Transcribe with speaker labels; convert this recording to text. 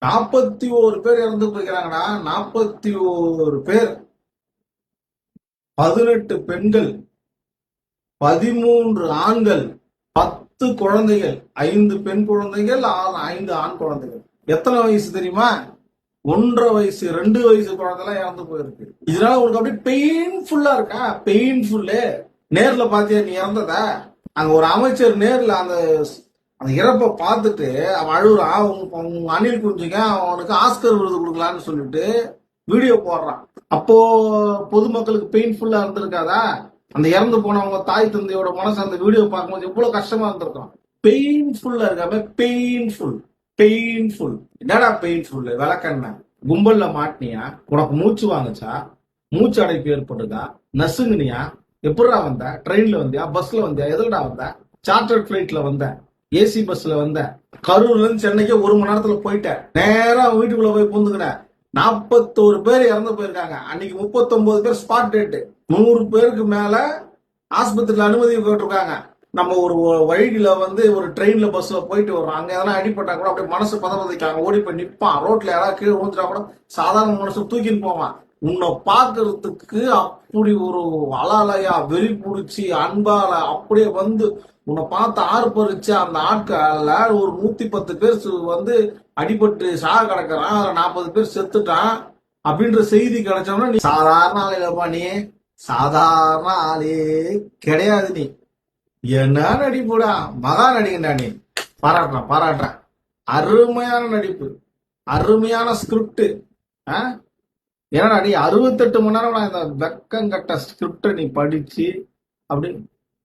Speaker 1: 41 பேர் இறந்து போயிருக்கிறாங்கடா. 41 பேர், 18 பெண்கள், 13 ஆண்கள், 10 குழந்தைகள், 5 பெண் குழந்தைகள், 5 ஆண் குழந்தைகள். எத்தனை வயசு தெரியுமா? 1.5 வயசு 2 வயசு குழந்தைலாம் இறந்து போயிருக்கு. இதனால உனக்கு அப்படியே பெயின்ஃபுல்லா இருக்கா? பெயின்ஃபுல்லு. நேர்ல பாத்தியா நீ இறந்தத? அங்க ஒரு அமைச்சர் நேர்ல அந்த அந்த இறப்பை பார்த்துட்டு அவன் அழுகுறான். அணில் குஞ்சுங்க அவனுக்கு ஆஸ்கர் விருது கொடுக்கலான்னு சொல்லிட்டு வீடியோ போடுறான். அப்போ பொதுமக்களுக்கு பெயின்ஃபுல்லா இருந்திருக்காதா? அந்த இறந்து போனவங்க தாய் தந்தையோட மனசு அந்த வீடியோ பார்க்கும்போது எவ்வளவு கஷ்டமா இருந்திருக்கும். பெயின்ஃபுல்லா இருக்காம பெயின்ஃபுல். பெயின்ஃபுல் என்னடா பெயின்ஃபுல்? விளக்கண்ண கும்பல்ல மாட்டினியா? உனக்கு மூச்சு வாங்குச்சா? மூச்சு அடைப்பு ஏற்படுதா? நசுங்குனியா? எப்படிடா வந்த? ட்ரெயின்ல வந்தியா? பஸ்ல வந்தியா? எதுலடா வந்த? சார்ட்டர்ட் பிளைட்ல வந்த? ஏசி பஸ்ல வந்த? கரூர்ல இருந்து சென்னைக்கு 1 மணி நேரத்துல போயிட்டேன். நேரா வீட்டுக்குள்ள போய் புந்துக்கின. 41 பேர் இறந்து போயிருக்காங்க. அன்னைக்கு 39 பேர் ஸ்பாட் டேட். 100 பேருக்கு மேல ஆஸ்பத்திரியில அனுமதி கேட்டிருக்காங்க. நம்ம ஒரு வழியில ஒரு ட்ரெயின்ல பஸ்ல போயிட்டு வர்றோம். அங்க எதனா அடிப்பட்டா கூட அப்படியே மனசு பதப்பதைக்காங்க. ஓடி போய் நிப்பான். ரோட்ல யாராவது கீழே விழுந்துட்டா கூட சாதாரண மனசு தூக்கின்னு போவான். உன்னை பாக்குறதுக்கு அப்படி ஒரு அலாலையா வெறி பிடிச்சி அன்பால அப்படியே உன்னை பார்த்து ஆர்ப்பரிச்சு அந்த ஆட்கள ஒரு 110 பேர் அடிபட்டு சாக கிடக்குறான். 40 பேர் செத்துட்டான் அப்படின்ற செய்தி கிடைச்சோம்னா நீ சாதாரண ஆளுப்பா. நீ சாதாரண ஆளே கிடையாது. நீ என்ன நடிப்புடா, மகா நடிகண்டா நீ. பாராட்டுறேன் பாராட்டுறேன். அருமையான நடிப்பு, அருமையான ஸ்கிரிப்ட். ஏன்னா நீ 68 மணி நேரம் நான் இந்த வெக்கம் கட்ட ஸ்கிரிப்ட நீ படிச்சு அப்படி